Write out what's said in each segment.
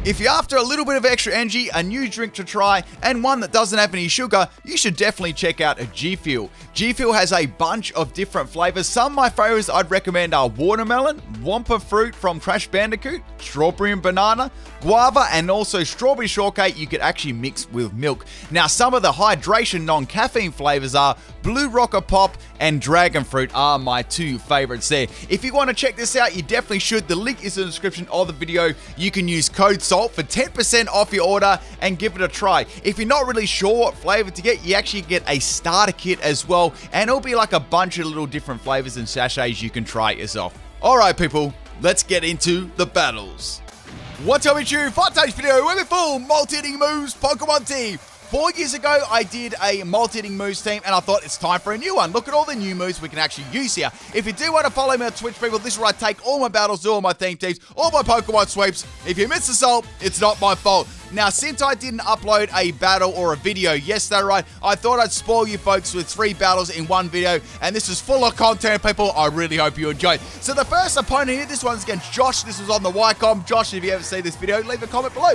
If you're after a little bit of extra energy, a new drink to try, and one that doesn't have any sugar, you should definitely check out a G Fuel. G Fuel has a bunch of different flavors. Some of my favorites I'd recommend are watermelon, Wampa fruit from Crash Bandicoot, strawberry and banana, guava, and also strawberry shortcake you could actually mix with milk. Now, some of the hydration non-caffeine flavors are Blue Rocker Pop and Dragon Fruit are my two favorites there. If you want to check this out, you definitely should. The link is in the description of the video. You can use code SALT for 10% off your order and give it a try. If you're not really sure what flavor to get, you actually get a starter kit as well, and it'll be like a bunch of little different flavors and sachets you can try it yourself. Alright people, let's get into the battles. What's up with you? Today's video with a full multi-hitting moves Pokemon team. 4 years ago, I did a multi-hitting moves team, and I thought it's time for a new one. Look at all the new moves we can actually use here. If you do want to follow me on Twitch, people, this is where I take all my battles, do all my theme teams, all my Pokemon sweeps. If you miss the salt, it's not my fault. Now, since I didn't upload a battle or a video yesterday, right, I thought I'd spoil you folks with 3 battles in one video, and this is full of content, people. I really hope you enjoy it. So the first opponent here, this one's against Josh. This was on the Ycom. Josh, if you ever see this video, leave a comment below.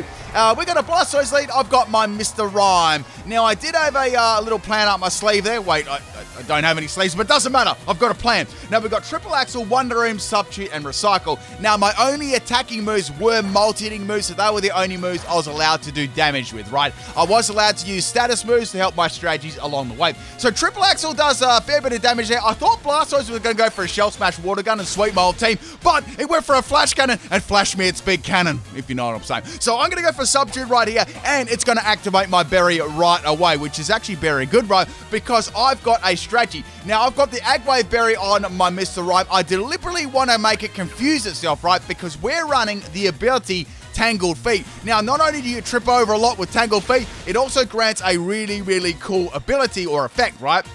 We got a Blastoise lead. I've got my Mr. Rhyme. Now, I did have a little plan up my sleeve there. Wait, I don't have any sleeves, but it doesn't matter. I've got a plan. Now, we've got Triple Axel, Wonder Room, Substitute, and Recycle. Now, my only attacking moves were multi-hitting moves, so they were the only moves I was allowed to do damage with, right? I was allowed to use status moves to help my strategies along the way. So Triple Axel does a fair bit of damage there. I thought Blastoise was going to go for a Shell Smash Water Gun and sweep my whole team, but it went for a Flash Cannon and flashed me its big cannon, if you know what I'm saying. So I'm going to go for Substitute right here, and it's going to activate my berry right away, which is actually very good, right? Because I've got a strategy. Now, I've got the Agwave Berry on my Mr. Rhyme. I deliberately want to make it confuse itself, right? Because we're running the ability Tangled Feet. Now, not only do you trip over a lot with Tangled Feet, it also grants a really, really cool ability or effect, right?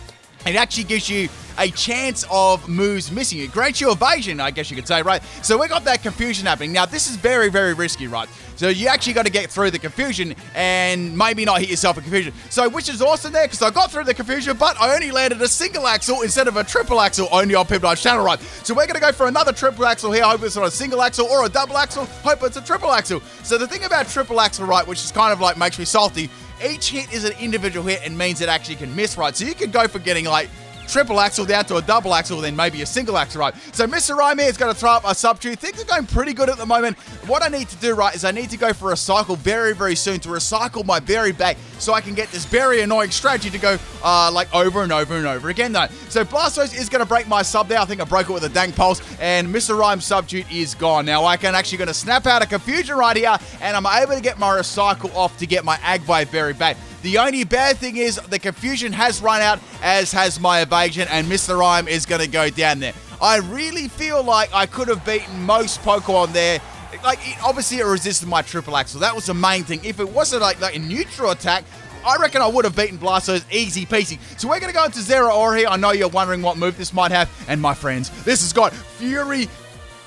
It actually gives you a chance of moves missing. It grants you evasion, I guess you could say, right? So we got that confusion happening. Now, this is very, very risky, right? So you actually got to get through the confusion and maybe not hit yourself in confusion. So, which is awesome there, because I got through the confusion, but I only landed a single axle instead of a triple axle, only on People Channel, right? So we're going to go for another triple axle here. Hope it's not a single axle or a double axle. Hope it's a triple axle. So the thing about triple axle, right, which is kind of like makes me salty, each hit is an individual hit and means it actually can miss, right? So you can go for getting like triple axle down to a double axle, then maybe a single axle, right? So Mr. Rhyme here is going to throw up a Substitute. Things are going pretty good at the moment. What I need to do, right, is I need to go for a Recycle very, very soon to recycle my berry back so I can get this very annoying strategy to go like over and over and over again, though. So Blastoise is going to break my sub there. I think I broke it with a Dank Pulse, and Mr. Rhyme's Substitute is gone. Now I can actually going to snap out of confusion right here, and I'm able to get my Recycle off to get my Agwave berry back. The only bad thing is the confusion has run out, as has my evasion, and Mr. Rhyme is going to go down there. I really feel like I could have beaten most Pokemon there. Like, obviously it resisted my triple axle. That was the main thing. If it wasn't like a neutral attack, I reckon I would have beaten Blastoise easy peasy. So we're going to go into Zeraora here. I know you're wondering what move this might have. And my friends, this has got Fury...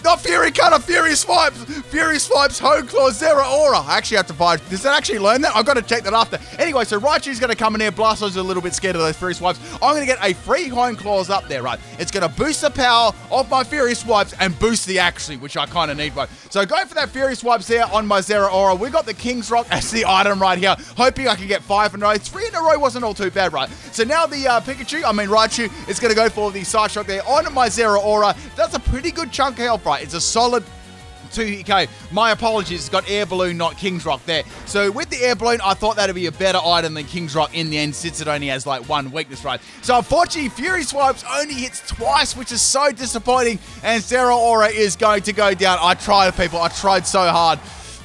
Not Fury Cutter, Fury Swipes! Fury Swipes, Hone Claw, Zeraora. I actually have to buy... Does that actually learn that? I've got to check that after. Anyway, so Raichu's going to come in here. Blastoise is a little bit scared of those Fury Swipes. I'm going to get a free Hone Claws up there, right? It's going to boost the power of my Fury Swipes and boost the accuracy, which I kind of need, right? So go for that Fury Swipes there on my Zeraora. We got the King's Rock as the item right here. Hoping I can get 5 in a row. 3 in a row wasn't all too bad, right? So now the Raichu is going to go for the Side Shock there on my Zeraora. That's a pretty good chunk of health, right? It's a solid 2k. My apologies, it's got Air Balloon, not King's Rock there. So with the Air Balloon, I thought that'd be a better item than King's Rock in the end, since it only has like 1 weakness, right? So unfortunately, Fury Swipes only hits twice, which is so disappointing, and Zeraora is going to go down. I tried, people. I tried so hard,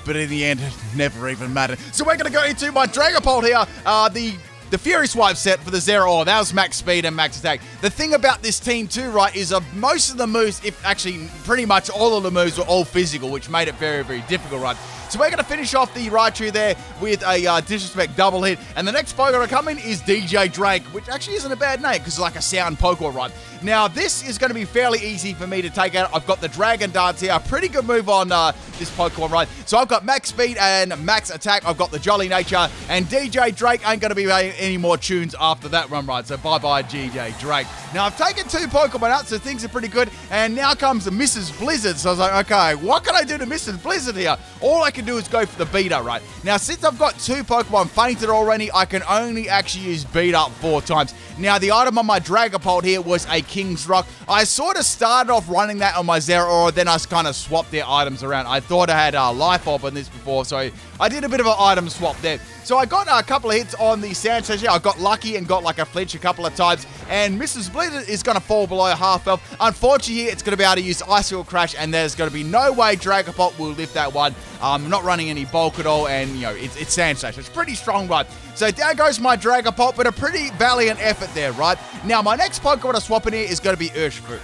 but in the end, it never even mattered. So we're going to go into my Dragapult here. The Fury Swipe set for the Zeraora, that was max speed and max attack. The thing about this team too, right, is most of the moves, if actually pretty much all of the moves were all physical, which made it very, very difficult, right? So we're going to finish off the Raichu there with a Disrespect double hit. And the next Pokemon to come in is DJ Drake, which actually isn't a bad name because it's like a sound Pokemon, right? Now, this is going to be fairly easy for me to take out. I've got the Dragon Dance here, a pretty good move on this Pokemon, right? So I've got max speed and max attack. I've got the Jolly Nature, and DJ Drake ain't going to be any more tunes after that run, right? So bye-bye, DJ Drake. Now, I've taken 2 Pokemon out, so things are pretty good. And now comes Mrs. Blizzard. So I was like, okay, what can I do to Mrs. Blizzard here? All I can can do is go for the beat up, right? Now, since I've got 2 Pokemon fainted already, I can only actually use beat up 4 times. Now, the item on my Dragapult here was a King's Rock. I sort of started off running that on my Zeraora, then I kind of swapped their items around. I thought I had a Life Orb on this before, so I did a bit of an item swap there. So I got a couple of hits on the Sand Station. I got lucky and got like a flinch a couple of times, and Mrs. Blizzard is going to fall below half health. Unfortunately, here it's going to be able to use Icicle Crash, and there's going to be no way Dragapult will lift that one. I'm not running any bulk at all, and, you know, it's Sand Station. It's pretty strong, right? So down goes my Dragapult, but a pretty valiant effort there, right? Now, my next Pokemon to swap in here is going to be Urshifu.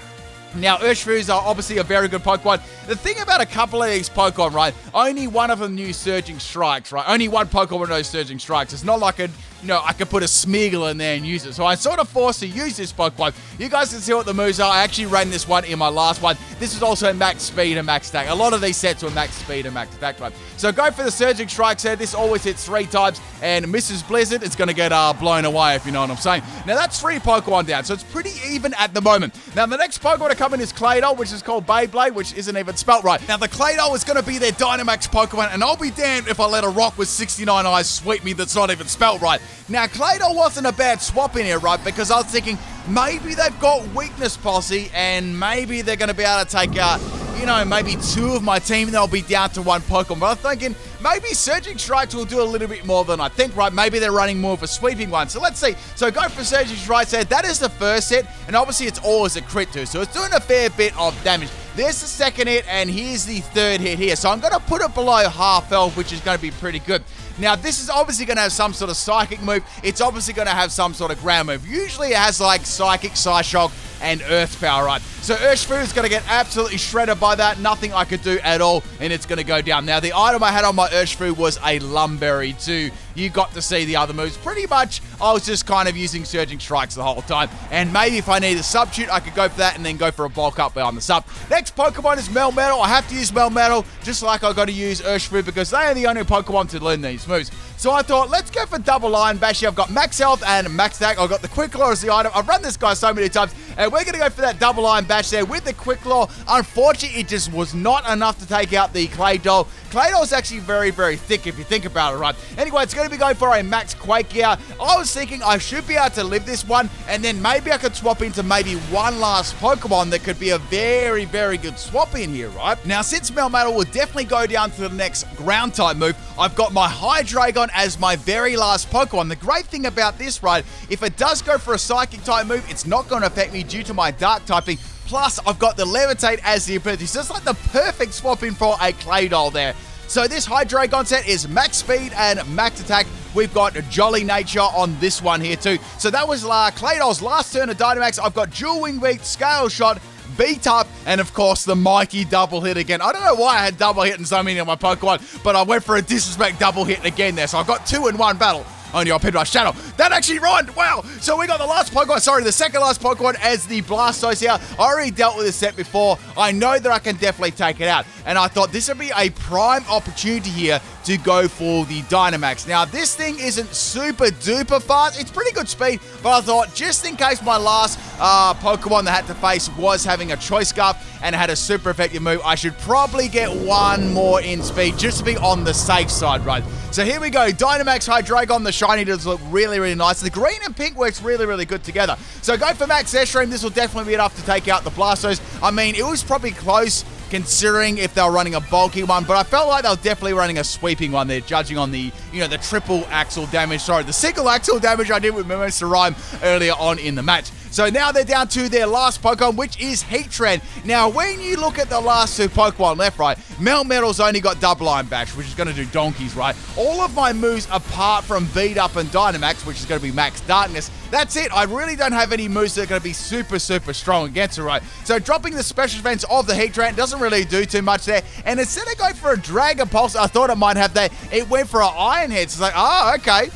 Now, Urshifus are obviously a very good Pokemon. The thing about a couple of these Pokemon, right, only one of them knew Surging Strikes, right? Only one Pokemon knows Surging Strikes. It's not like I could put a Smeagol in there and use it. So I'm sort of forced to use this Pokemon. You guys can see what the moves are. I actually ran this one in my last one. This is also max speed and max attack. A lot of these sets were max speed and max attack, right? So go for the Surging Strikes here. This always hits 3 times, and Mrs. Blizzard is going to get blown away, if you know what I'm saying. Now, that's 3 Pokemon down, so it's pretty even at the moment. Now, the next Pokemon to come in is Claydol, which is called Beyblade, which isn't even spelt right. Now, the Claydol is going to be their Dynamax Pokemon, and I'll be damned if I let a rock with 69 eyes sweep me that's not even spelt right. Now, Claydol wasn't a bad swap in here, right? Because I was thinking maybe they've got Weakness Posse, and maybe they're going to be able to take out, you know, maybe 2 of my team, and they'll be down to 1 Pokemon. But I'm thinking maybe Surging Strikes will do a little bit more than I think, right? Maybe they're running more of a sweeping one. So let's see. So go for Surging Strikes there. That is the first hit, and obviously it's always a crit too, so it's doing a fair bit of damage. There's the second hit, and here's the third hit here. So I'm going to put it below half health, which is going to be pretty good. Now, this is obviously going to have some sort of Psychic move. It's obviously going to have some sort of ground move. Usually it has like Psychic, Psyshock, and Earth Power, right? So Urshifu is going to get absolutely shredded by that. Nothing I could do at all, and it's going to go down. Now, the item I had on my Urshifu was a Lumberry too. You got to see the other moves. Pretty much, I was just kind of using Surging Strikes the whole time. And maybe if I need a substitute, I could go for that and then go for a bulk up on the sub. Next Pokemon is Melmetal. I have to use Melmetal, just like I got to use Urshifu, because they are the only Pokemon to learn these moves. So I thought, let's go for Double Iron Bash. I've got max health and max attack. I've got the Quick Claw as the item. I've run this guy so many times, and we're going to go for that Double Iron Bash there with the Quick Claw. Unfortunately, it just was not enough to take out the Claydol. Claydol is actually very, very thick if you think about it, right? Anyway, it's going to be going for a max Quake Gear. I was thinking I should be able to live this one, and then maybe I could swap into maybe one last Pokemon that could be a very, very good swap in here, right? Now, since Melmetal will definitely go down to the next ground type move, I've got my Hydreigon as my very last Pokemon. The great thing about this, right, if it does go for a Psychic type move, it's not going to affect me due to my Dark typing. Plus, I've got the Levitate as the ability. So it's like the perfect swap in for a Claydol there. So this Hydreigon set is max speed and max attack. We've got Jolly Nature on this one here too. So that was Claydol's last turn of Dynamax. I've got Dual Wingbeat, Scale Shot, Beat Up, and of course the Mikey double hit again. I don't know why I had double hit in so many of my Pokemon, but I went for a Disrespect double hit again there. So I've got 2 in 1 battle. Only on Pinrush Shadow. That actually rhymed. Wow. So we got the last Pokemon, sorry, the second last Pokemon as the Blastoise here. I already dealt with this set before. I know that I can definitely take it out. And I thought this would be a prime opportunity here to go for the Dynamax. Now, this thing isn't super duper fast. It's pretty good speed, but I thought just in case my last Pokemon that I had to face was having a Choice Scarf and had a super effective move, I should probably get 1 more in speed just to be on the safe side, right? So here we go. Dynamax Hydreigon. The shiny does look really, really nice. The green and pink works really, really good together. So go for Max Airstream. This will definitely be enough to take out the Blastoise. I mean, it was probably close considering if they were running a bulky one, but I felt like they were definitely running a sweeping one there, judging on the, you know, the triple axle damage. Sorry, the single axle damage I did with Mimosy Rhyme earlier on in the match. So now they're down to their last Pokemon, which is Heatran. Now, when you look at the last 2 Pokemon left, right, Melmetal's only got Double Iron Bash, which is going to do donkeys, right? All of my moves, apart from Beat Up and Dynamax, which is going to be Max Darkness, that's it. I really don't have any moves that are going to be super, super strong against it, right? So dropping the special defense of the Heatran doesn't really do too much there. And instead of going for a Dragon Pulse, I thought it might have that. It went for an Iron Head. So it's like, oh, okay.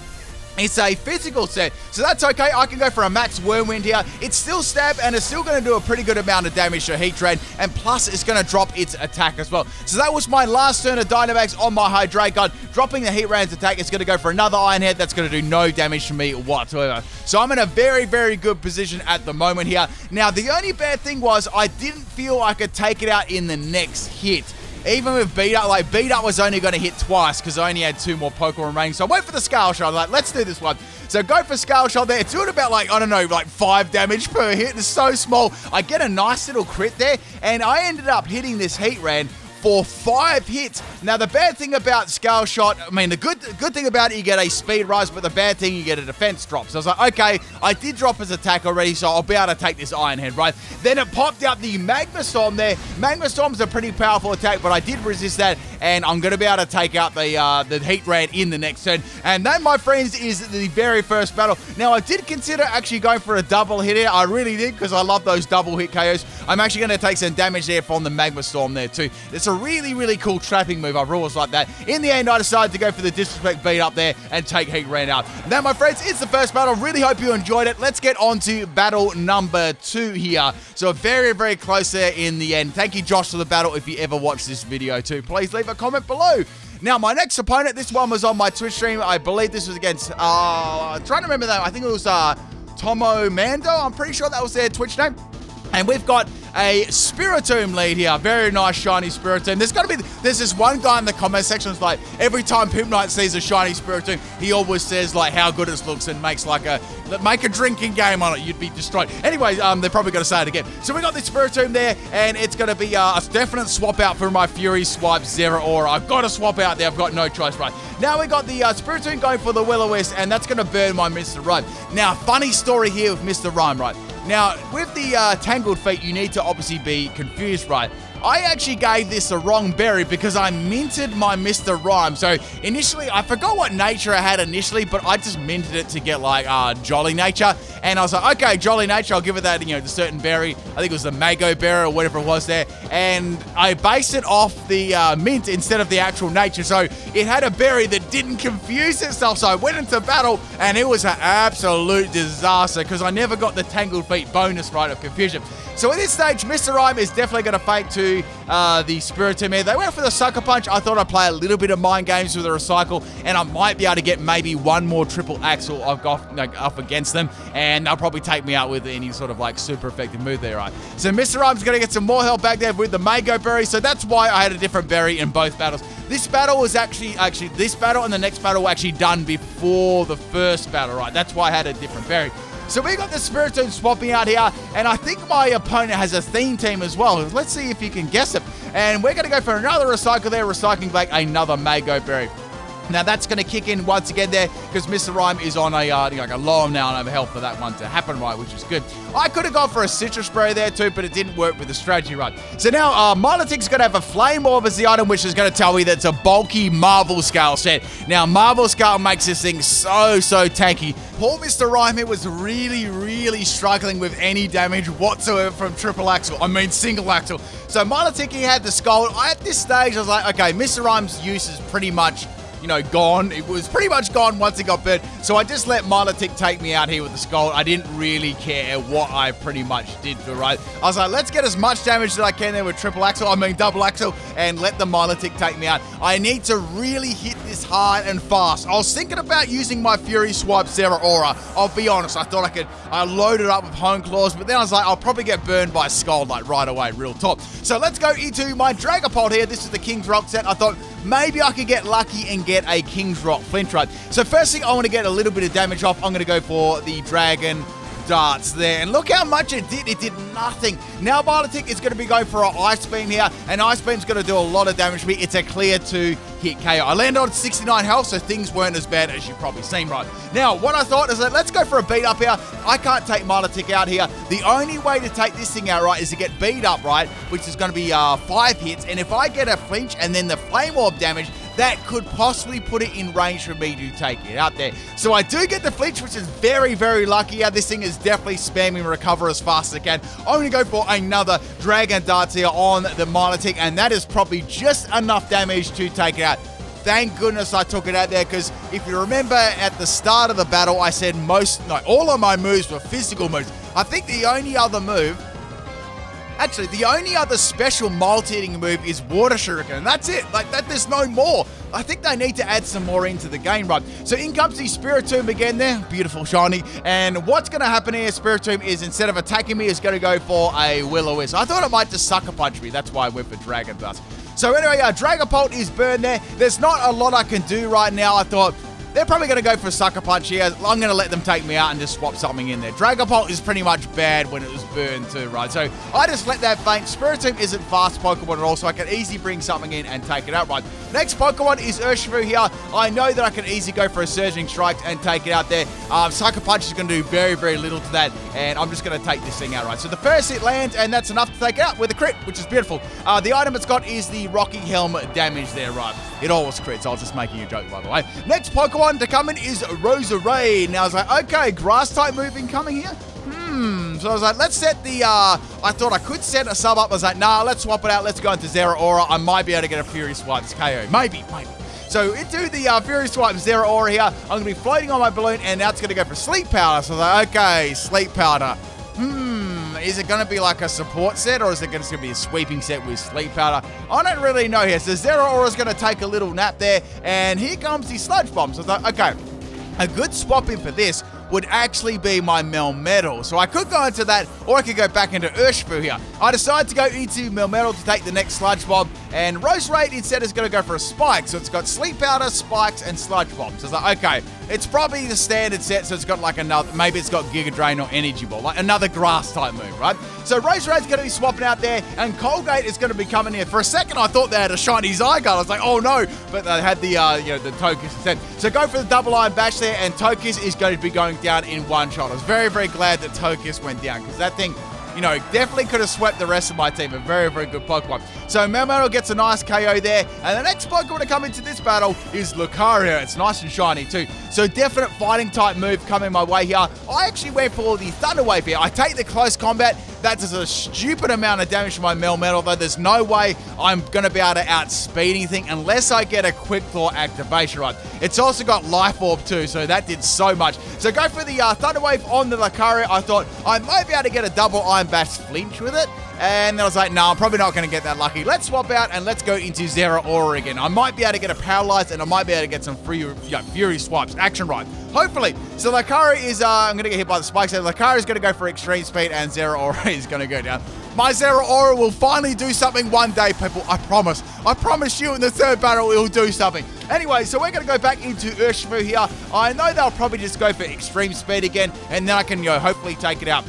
It's a physical set, so that's okay. I can go for a max Whirlwind here. It's still stab, and it's still going to do a pretty good amount of damage to Heatran, and plus it's going to drop its attack as well. So that was my last turn of Dynamax on my Hydreigon. Dropping the Heatran's attack, it's going to go for another Iron Head. That's going to do no damage to me whatsoever. So I'm in a very, very good position at the moment here. Now, the only bad thing was I didn't feel I could take it out in the next hit. even with Beat Up, like Beat Up was only going to hit twice because I only had 2 more Pokemon remaining. So I went for the Scale Shot. I'm like, let's do this one. So go for Scale Shot there. It's doing about like, I don't know, like 5 damage per hit. It's so small. I get a nice little crit there, and I ended up hitting this Heat Ran for 5 hits. Now, the bad thing about Scale Shot, I mean, the good thing about it, you get a speed rise, but the bad thing, you get a defense drop. So I was like, okay, I did drop his attack already, so I'll be able to take this Iron Head, right? Then it popped out the Magma Storm there. Magma Storm's a pretty powerful attack, but I did resist that, and I'm going to be able to take out the Heat Ran in the next turn. And that, my friends, is the very first battle. Now, I did consider actually going for a double hit here. I really did, because I love those double hit KOs. I'm actually going to take some damage there from the Magma Storm there, too. It's a really, really cool trapping move. I've always liked that. In the end, I decided to go for the Disrespect Beat Up there and take Heat Ran out. Now, my friends, it's the first battle. Really hope you enjoyed it. Let's get on to battle number 2 here. So very, very close there in the end. Thank you, Josh, for the battle. If you ever watch this video too, please leave a comment below. Now, my next opponent, this one was on my Twitch stream. I believe this was against, I'm trying to remember that. I think it was Tomo Mando. I'm pretty sure that was their Twitch name. And we've got a Spiritomb lead here. Very nice shiny Spiritomb. There's this one guy in the comment section who's like, every time Pimp Knight sees a shiny Spiritomb, he always says like how good it looks and makes like make a drinking game on it. You'd be destroyed. Anyway, they're probably going to say it again. So we got this Spiritomb there, and it's going to be a definite swap out for my Fury Swipe Zeraora. I've got to swap out there. I've got no choice, right? Now we got the Spiritomb going for the Will-O-Wisp, and that's going to burn my Mr. Rhyme. Now, funny story here with Mr. Rhyme, right? Now, with the Tangled Feet, you need to obviously be confused, right? I actually gave this a wrong berry because I minted my Mr. Rhyme. So initially, I forgot what nature I had initially, but I just minted it to get like Jolly Nature. And I was like, okay, Jolly Nature, I'll give it that, you know, the certain berry. I think it was the Mago Berry or whatever it was there. And I based it off the mint instead of the actual nature. So it had a berry that didn't confuse itself. So I went into battle and it was an absolute disaster because I never got the Tangled Feet bonus right of confusion. So at this stage, Mr. Rhyme is definitely going to fake to the Spiritomb here. They went for the Sucker Punch. I thought I'd play a little bit of mind games with a Recycle, and I might be able to get maybe one more triple Axel up against them, and they'll probably take me out with any sort of like super effective move there, right? So Mr. Rhyme's going to get some more help back there with the Mago Berry, so that's why I had a different berry in both battles. This battle was actually this battle and the next battle were actually done before the first battle, right? That's why I had a different berry. So we got the Spiritomb swapping out here, and I think my opponent has a theme team as well. Let's see if you can guess it. And we're going to go for another Recycle there, recycling back another Mago Berry. Now that's going to kick in once again there because Mr. Rhyme is on a low amount of health for that one to happen, right, which is good. I could have gone for a Citrus Spray there too, but it didn't work with the strategy, right? So now Milotic's going to have a Flame Orb as the item, which is going to tell me that it's a bulky Marvel Scale set. Now Marvel Scale makes this thing so tanky. Poor Mr. Rhyme here was really, really struggling with any damage whatsoever from triple Axel. I mean single Axel. So Milotic, he had the Scald. At this stage, I was like, okay, Mr. Rhyme's use is pretty much, you know, gone. It was pretty much gone once it got burnt. So I just let Milotic take me out here with the Scald. I didn't really care what I pretty much did for, right? I was like, let's get as much damage as I can there with double Axel, and let the Milotic take me out. I need to really hit this hard and fast. I was thinking about using my Fury Swipe Zeraora. I'll be honest, I thought I loaded up with Hone Claws, but then I was like, I'll probably get burned by Scald like right away, real top. So let's go into my Dragapult here. This is the King's Rock set. I thought maybe I could get lucky and get a King's Rock Flinch, right? So first thing, I want to get a little bit of damage off. I'm going to go for the Dragon Darts there. And look how much it did. It did nothing. Now Milotic is going to be going for an Ice Beam here. And Ice Beam's going to do a lot of damage to me. It's a clear 2-hit KO. I landed on 69 health, so things weren't as bad as you've probably seen, right? Now, what I thought is that let's go for a Beat Up here. I can't take Milotic out here. The only way to take this thing out, right, is to get Beat Up, right, which is going to be 5 hits. And if I get a Flinch and then the Flame Orb damage, that could possibly put it in range for me to take it out there. So I do get the Flinch, which is very, very lucky. This thing is definitely spamming Recover as fast as I can. I'm going to go for another Dragon Darts here on the Milotic, and that is probably just enough damage to take it out. Thank goodness I took it out there, because if you remember at the start of the battle, I said all of my moves were physical moves. I think the only other move, actually, the only other special multi-hitting move is Water Shuriken, and that's it. Like that, there's no more. I think they need to add some more into the game, right? So in comes the Spiritomb again there. Beautiful shiny. And what's going to happen here, Spiritomb, is instead of attacking me, it's going to go for a Will-O-Wisp. I thought it might just Sucker Punch me. That's why I went for Dragon Dust. So anyway, Dragapult is burned there. There's not a lot I can do right now. I thought, they're probably going to go for a Sucker Punch here. I'm going to let them take me out and just swap something in there. Dragapult is pretty much bad when it was burned too, right? So I just let that faint. Spiritomb isn't fast Pokemon at all, so I can easily bring something in and take it out, right? Next Pokemon is Urshifu here. I know that I can easily go for a Surging Strike and take it out there. Sucker Punch is going to do very, very little to that, and I'm just going to take this thing out, right? So the first hit lands, and that's enough to take it out with a crit, which is beautiful. The item it's got is the Rocky Helm damage there, right? It always crits. I was just making a joke, by the way. Next Pokemon to come in is Roserade. Now I was like, okay, grass type move incoming here. So I was like, let's set the, I thought I could set a sub up. I was like, nah, let's swap it out. Let's go into Zeraora. I might be able to get a Fury Swipes KO. Maybe. So into the Fury Swipes Zeraora here. I'm going to be floating on my balloon, and now it's going to go for Sleep Powder. So I was like, okay, Sleep Powder. Is it going to be like a support set, or is it just going to be a sweeping set with Sleep Powder? I don't really know here. So Zeraora is going to take a little nap there, and here comes the Sludge Bomb. So I thought, okay, a good swap in for this would actually be my Melmetal. So I could go into that, or I could go back into Urshifu here. I decided to go into Melmetal to take the next Sludge Bomb, and Roserade instead is going to go for a Spike. So it's got Sleep Powder, Spikes, and Sludge Bomb. So it's like, okay, it's probably the standard set, so it's got like another, maybe it's got Giga Drain or Energy Ball, like another grass type move, right? So Roserade's going to be swapping out there, and Colgate is going to be coming here. For a second, I thought they had a shiny Zygarde. I was like, oh no, but they had the, the Togekiss instead. So go for the double Iron Bash there, and Togekiss is going to be going down in one shot. I was very, very glad that Togekiss went down, because that thing, definitely could have swept the rest of my team. A very, very good Pokemon. So Melmetal gets a nice KO there. And the next Pokemon to come into this battle is Lucario. It's nice and shiny too. So definite fighting type move coming my way here. I actually went for the Thunder Wave here. I take the close combat. That does a stupid amount of damage to my Melmetal, though there's no way I'm going to be able to outspeed anything unless I get a Quick Claw activation, right? It's also got Life Orb too, so that did so much. So go for the Thunder Wave on the Lucario. I thought I might be able to get a double Iron Bash flinch with it. And I was like, no, I'm probably not going to get that lucky. Let's swap out and let's go into Zeraora again. I might be able to get a Paralyzed, and I might be able to get some Fury Swipes. Action right. Hopefully. So Lucario is, I'm going to get hit by the spikes. So Lucario is going to go for Extreme Speed, and Zeraora is going to go down. My Zeraora will finally do something one day, people. I promise. I promise you in the third battle it will do something. Anyway, so we're going to go back into Urshifu here. I know they'll probably just go for Extreme Speed again, and then I can, hopefully take it out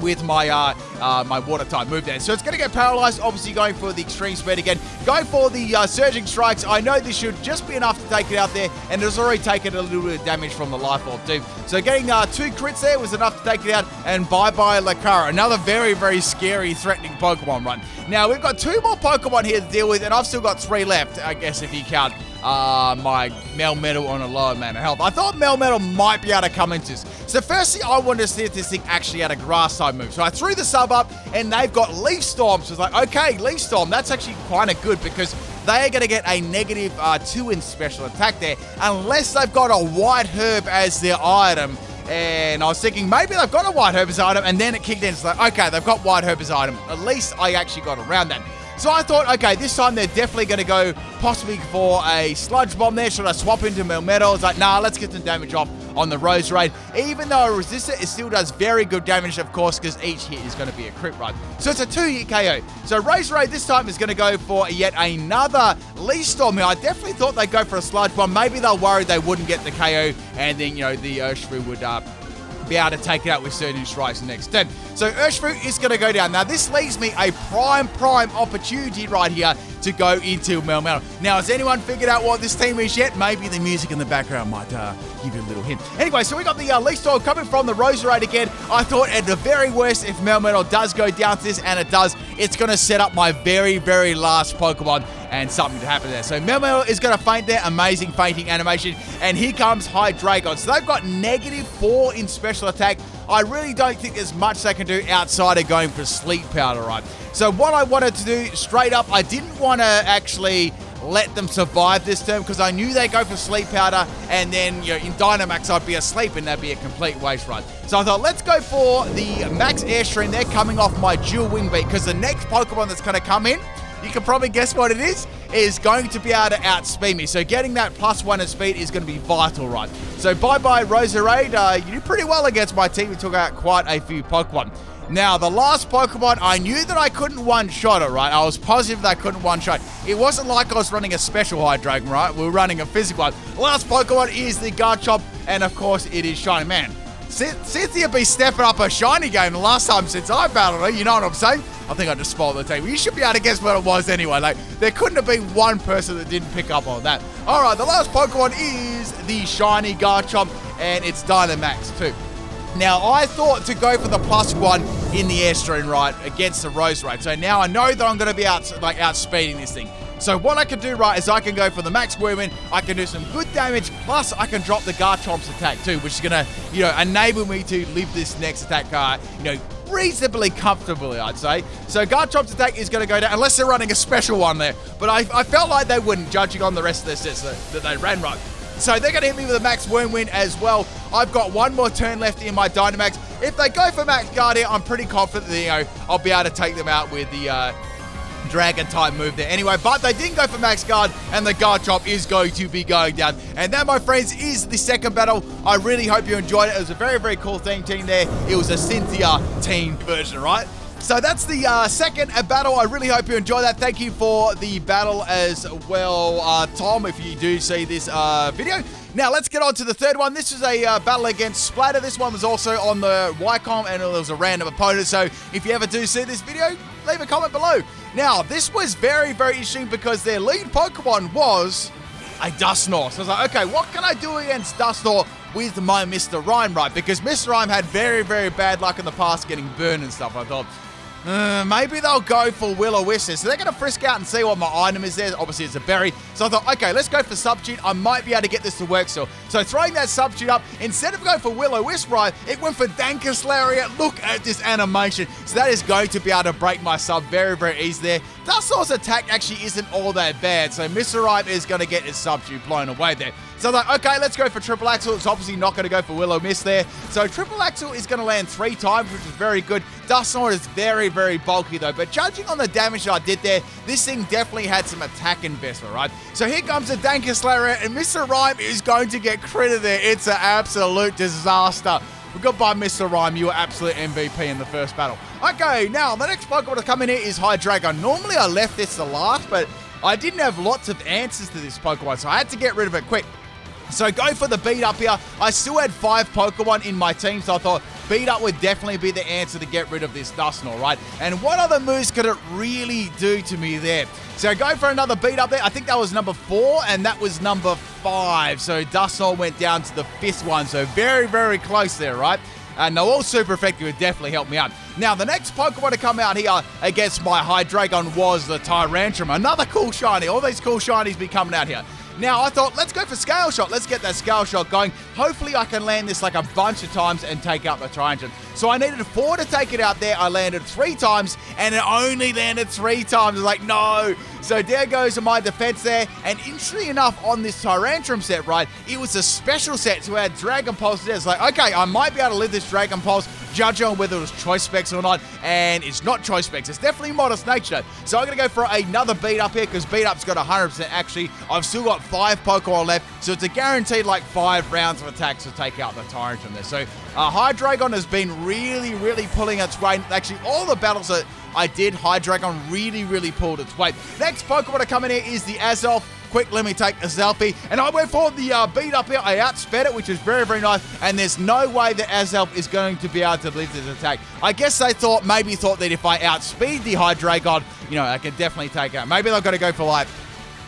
with my my water type move there. So it's going to get paralyzed, obviously going for the Extreme Speed again. Going for the Surging Strikes. I know this should just be enough to take it out there, and it's already taken a little bit of damage from the Life Orb too. So getting 2 crits there was enough to take it out, and bye-bye Lucario. Another very, very scary, threatening Pokemon run. Now, we've got 2 more Pokemon here to deal with, and I've still got 3 left, I guess, if you count my Melmetal on a lower amount of health. I thought Melmetal might be able to come into this. So firstly, I wanted to see if this thing actually had a grass type move. So I threw the sub up, and they've got Leaf Storm. So it's like, okay, Leaf Storm, that's actually kind of good, because they are going to get a negative 2 in special attack there, unless they've got a White Herb as their item. And I was thinking maybe they've got a White Herb as item, and then it kicked in. It's like, okay, they've got White Herb as item. At least I actually got around that. So I thought, okay, this time they're definitely going to go possibly for a Sludge Bomb there. Should I swap into Melmetal? It's like, nah, let's get some damage off on the Roserade. Even though I resist it, it still does very good damage, of course, because each hit is going to be a crit run. So it's a 2-hit KO. So Roserade this time is going to go for yet another Leaf Storm here. I definitely thought they'd go for a Sludge Bomb. Maybe they're worried they wouldn't get the KO, and then, the Urshifu would be able to take it out with Surging Strikes the next turn. So Urshifu is going to go down. Now, this leaves me a prime opportunity right here to go into Melmetal. Now, has anyone figured out what this team is yet? Maybe the music in the background might give you a little hint. Anyway, so we got the Leaf Storm coming from the Roserade again. I thought at the very worst, if Melmetal does go down to this, and it does, it's going to set up my very, very last Pokemon and something to happen there. So Melmetal is going to faint there. Amazing fainting animation. And here comes Hydreigon. So they've got -4 in special attack. I really don't think there's much they can do outside of going for Sleep Powder, right? So what I wanted to do straight up, I didn't want to actually let them survive this turn, because I knew they'd go for Sleep Powder, and then in Dynamax I'd be asleep and that'd be a complete waste run. So I thought, let's go for the Max Airstream. They're coming off my dual Wingbeat, because the next Pokemon that's going to come in, you can probably guess what it is going to be able to outspeed me. So getting that +1 in speed is going to be vital, right? So bye-bye Roserade. You did pretty well against my team. We took out quite a few Pokemon. Now, the last Pokemon, I knew that I couldn't one-shot it, right? I was positive that I couldn't one-shot. It wasn't like I was running a special Hydreigon, right? We were running a physical one. The last Pokemon is the Garchomp, and of course, it is shiny. Man, Cynthia be stepping up a shiny game the last time since I battled her, you know what I'm saying? I think I just spoiled the team. You should be able to guess what it was anyway. Like, there couldn't have been one person that didn't pick up on that. All right, the last Pokemon is the shiny Garchomp, and it's Dynamax too. Now, I thought to go for the +1 in the Airstream, right, against the Roserade. So now I know that I'm going to be outspeeding this thing. So what I can do, right, is I can go for the max movement, I can do some good damage, plus I can drop the Garchomp's attack too, which is going to, you know, enable me to live this next attack, you know, reasonably comfortably, I'd say. So Garchomp's attack is going to go down, unless they're running a special one there. But I felt like they wouldn't, judging on the rest of their sets that they ran right. So they're going to hit me with a max Win as well. I've got one more turn left in my Dynamax. If they go for Max Guard here, I'm pretty confident that, you know, I'll be able to take them out with the Dragon type move there. Anyway, but they didn't go for Max Guard, and the Garchomp is going to be going down. And that, my friends, is the second battle. I really hope you enjoyed it. It was a very, very cool team there. It was a Cynthia team version, right? So that's the second battle. I really hope you enjoyed that. Thank you for the battle as well, Tom, if you do see this video. Now, let's get on to the third one. This is a battle against Splatter. This one was also on the Wycom, and it was a random opponent. So if you ever do see this video, leave a comment below. Now, this was very, very interesting because their lead Pokemon was a Dusknoir. So I was like, okay, what can I do against Dusknoir with my Mr. Rhyme, right? Because Mr. Rhyme had very, very bad luck in the past getting burned and stuff. I thought, maybe they'll go for Will-O-Wisp. So they're going to frisk out and see what my item is there. Obviously, it's a berry. So I thought, okay, let's go for Substitute. I might be able to get this to work still. So throwing that Substitute up, instead of going for Will-O-Wisp, right, it went for Dankus Lariat. Look at this animation. So that is going to be able to break my sub very, very easy there. Dusknoir's attack actually isn't all that bad. So Mr. Rhyme is going to get his Substitute blown away there. So I thought, okay, let's go for Triple Axel. It's obviously not going to go for Will-O-Wisp there. So Triple Axel is going to land 3 times, which is very good. Dusknoir is very, very bulky though. But judging on the damage that I did there, this thing definitely had some attack investment, right? So here comes the Dankus Lariat, and Mr. Rhyme is going to get critted there. It's an absolute disaster. Goodbye, Mr. Rhyme. You were absolute MVP in the first battle. Okay, now the next Pokemon to come in here is Hydreigon. Normally I left this to last, but I didn't have lots of answers to this Pokemon, so I had to get rid of it quick. So go for the Beat Up here. I still had 5 Pokemon in my team, so I thought Beat Up would definitely be the answer to get rid of this Dusknoir, right? And what other moves could it really do to me there? So go for another Beat Up there. I think that was number 4, and that was number 5. So Dusknoir went down to the 5th one, so very, very close there, right? And they're all super effective. Would definitely help me out. Now, the next Pokemon to come out here against my Hydreigon was the Tyrantrum. Another cool shiny. All these cool shinies be coming out here. Now, I thought, let's go for Scale Shot. Let's get that Scale Shot going. Hopefully, I can land this like a bunch of times and take out the Tyrantrum. So I needed 4 to take it out there. I landed 3 times, and it only landed 3 times. I was like, no. So there goes my defense there. And interestingly enough, on this Tyrantrum set, right, it was a special set. So we had Dragon Pulse there. It's like, okay, I might be able to live this Dragon Pulse, judge on whether it was Choice Specs or not. And it's not Choice Specs. It's definitely Modest Nature. So I'm going to go for another Beat Up here because Beat Up's got 100% actually. I've still got 5 Pokemon left. So it's a guaranteed like 5 rounds of attacks to take out the Tyrantrum there. So Hydreigon has been really, really pulling its weight. Actually, all the battles that I did, Hydreigon really, really pulled its weight. Next Pokemon to come in here is the Azelf. Quick, let me take a selfie. And I went for the Beat Up here. I outsped it, which is very, very nice. And there's no way that Azelf is going to be able to live this attack. I guess they maybe thought that if I outspeed the Hydreigon, you know, I could definitely take it out. Maybe they're going to go for like,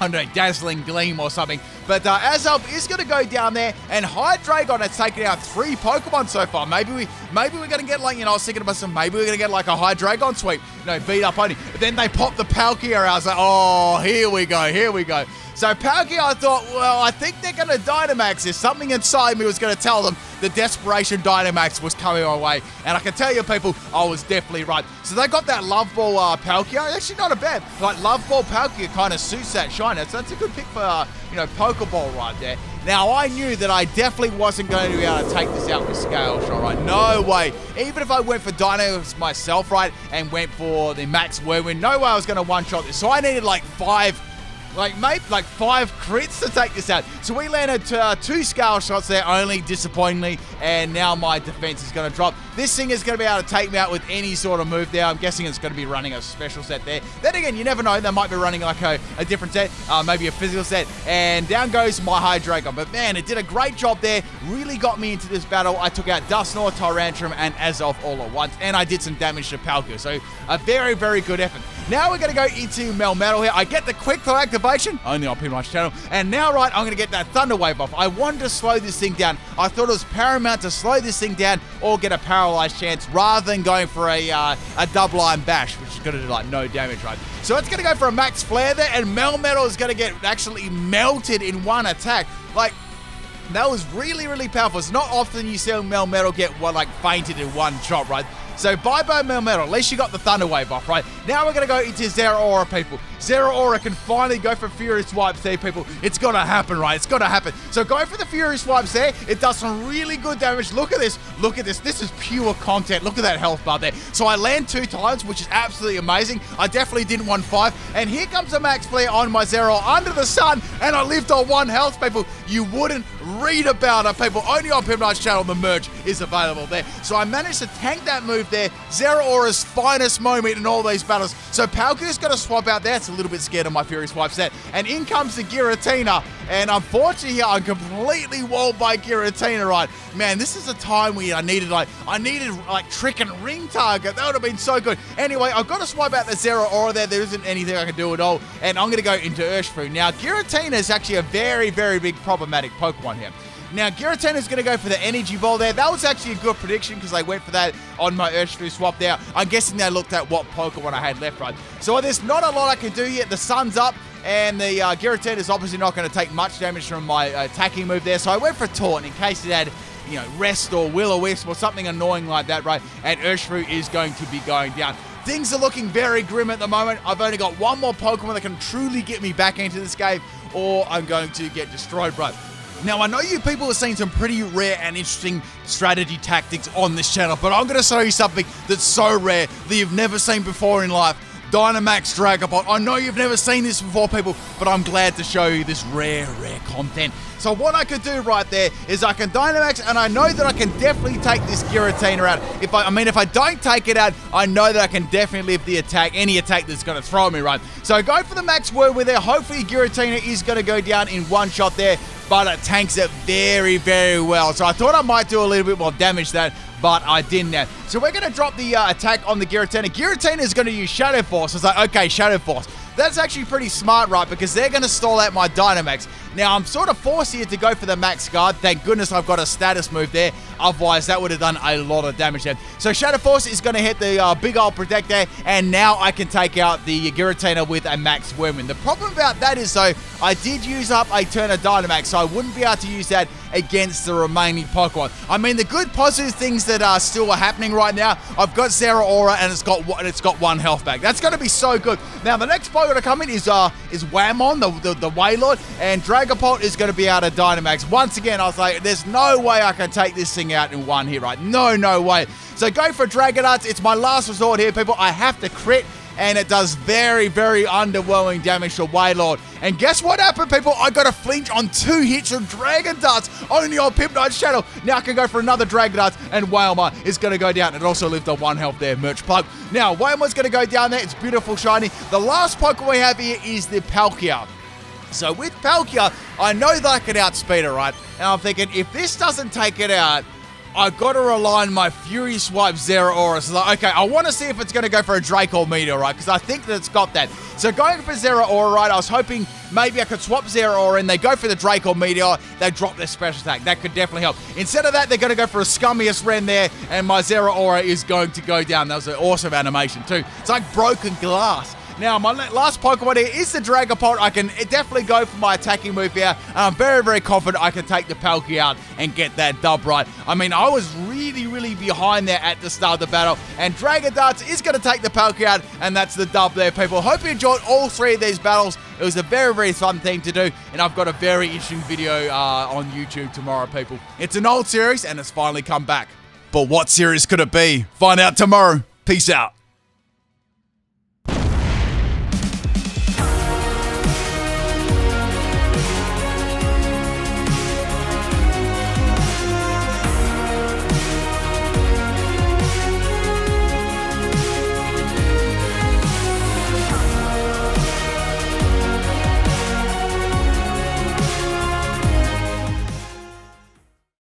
I don't know, Dazzling Gleam or something. But Azelf is going to go down there, and Hydreigon has taken out 3 Pokemon so far. Maybe we're going to get like, you know, I was thinking to myself, maybe we're going to get like a Hydreigon sweep, you know, Beat Up only. But then they popped the Palkia out. I was like, oh, here we go, here we go. So Palkia, I thought, well, I think they're going to Dynamax this. Something inside me was going to tell them the Desperation Dynamax was coming my way. And I can tell you, people, I was definitely right. So they got that Love Ball Palkia. Actually, not a bad. Like, Love Ball Palkia kind of suits that shine. So that's a good pick for, you know, Pokeball right there. Now, I knew that I definitely wasn't going to be able to take this out with Scale Shot, right? No way. Even if I went for Dynamax myself, right, and went for the Max Whirlwind, no way I was going to one-shot this. So I needed like 5 crits to take this out. So we landed 2 Scale Shots there only, disappointingly, and now my defense is going to drop. This thing is going to be able to take me out with any sort of move there. I'm guessing it's going to be running a special set there. Then again, you never know. They might be running like a different set, maybe a physical set. And down goes my Hydreigon. But man, it did a great job there. Really got me into this battle. I took out Dusknoir, Tyrantrum, and Azoth all at once. And I did some damage to Palkia. So a very, very good effort. Now we're going to go into Melmetal here. I get the quick throw activation, only on pretty much channel. And now, right, I'm going to get that Thunder Wave off. I wanted to slow this thing down. I thought it was paramount to slow this thing down or get a paralyzed chance rather than going for a double iron bash, which is going to do like no damage, right? So it's going to go for a max flare there, and Melmetal is going to get actually melted in one attack. Like, that was really, really powerful. It's not often you see Melmetal get fainted in one shot, right? So bye-bye Melmetal. At least you got the Thunder Wave off, right? Now we're going to go into Zeraora, people. Zeraora can finally go for Fury Swipes there, people. It's got to happen, right? It's got to happen. So go for the Fury Swipes there. It does some really good damage. Look at this. Look at this. This is pure content. Look at that health bar there. So I land 2 times, which is absolutely amazing. I definitely didn't want 5. And here comes a max flare on my Zeraora under the sun, and I lived on 1 health, people. You wouldn't read about it, people. Only on Pimnight's channel, the merch is available there. So I managed to tank that move there. Zeraora's finest moment in all these battles. So Palkia's going to swap out there. It's a little bit scared of my Fury Swipe set. And in comes the Giratina. And unfortunately here, I'm completely walled by Giratina, right? Man, this is a time where I needed Trick and Ring Target. That would have been so good. Anyway, I've got to swipe out the Zeraora there. There isn't anything I can do at all. And I'm going to go into Urshifu. Now, Giratina is actually a very, very big problematic Pokemon here. Now, Giratina is going to go for the Energy Ball there. That was actually a good prediction because I went for that on my Urshifu swap there. I'm guessing they looked at what Pokemon I had left, right? So there's not a lot I can do yet. The sun's up, and the Giratina is obviously not going to take much damage from my attacking move there. So I went for Taunt in case it had, Rest or Will-O-Wisp or something annoying like that, right? And Urshifu is going to be going down. Things are looking very grim at the moment. I've only got one more Pokemon that can truly get me back into this game, or I'm going to get destroyed, right? Now, I know you people have seen some pretty rare and interesting strategy tactics on this channel, but I'm going to show you something that's so rare that you've never seen before in life. Dynamax Dragapult. I know you've never seen this before, people, but I'm glad to show you this rare content. So what I could do right there is I can Dynamax, and I know that I can definitely take this Giratina out. If I don't take it out, I know that I can definitely live the attack, any attack that's going to throw me, right? So go for the max word with there. Hopefully Giratina is going to go down in one shot there, but it tanks it very, very well. So I thought I might do a little bit more damage that, but I didn't. So we're going to drop the attack on the Giratina. Giratina is going to use Shadow Force. It's like, okay, Shadow Force. That's actually pretty smart, right? Because they're going to stall out my Dynamax. Now, I'm sort of forced here to go for the Max Guard. Thank goodness I've got a status move there. Otherwise, that would have done a lot of damage there. So Shadow Force is going to hit the big old Protector, and now I can take out the Giratina with a Max Wormwind. The problem about that is, though, I did use up a turn of Dynamax, so I wouldn't be able to use that against the remaining Pokemon. I mean, the good positive things that are still happening right now, I've got Zeraora, and it's got 1 health back. That's going to be so good. Now, the next Pokemon to come in is Whammon, the Wailord, and Dragapult is going to be able to Dynamax. Once again, I was like, there's no way I can take this thing out in one hit, right? No way. So go for Dragon Darts. It's my last resort here, people. I have to crit, and it does very, very underwhelming damage to Wailord. And guess what happened, people? I got a flinch on 2 hits of Dragon Darts, only on Pimnight's channel. Now I can go for another Dragon Darts, and Wailmer is going to go down. It also lived on 1 health there, merch plug. Now, Wailmer's going to go down there. It's beautiful, shiny. The last Pokemon we have here is the Palkia. So with Palkia, I know that I can outspeed it, right? And I'm thinking, if this doesn't take it out, I've got to rely on my Fury Swipe Zeraora. So like, okay, I want to see if it's going to go for a Draco Meteor, right? Because I think that it's got that. So going for Zeraora, right, I was hoping maybe I could swap Zeraora and they go for the Draco Meteor. They drop their special attack. That could definitely help. Instead of that, they're going to go for a Scummiest Ren there, and my Zeraora is going to go down. That was an awesome animation too. It's like broken glass. Now, my last Pokemon here is the Dragapult. I can definitely go for my attacking move here. I'm very, very confident I can take the Palkia out and get that dub right. I mean, I was really, really behind there at the start of the battle. And Dragon Darts is going to take the Palkia out, and that's the dub there, people. Hope you enjoyed all 3 of these battles. It was a very, very fun thing to do. And I've got a very interesting video on YouTube tomorrow, people. It's an old series, and it's finally come back. But what series could it be? Find out tomorrow. Peace out.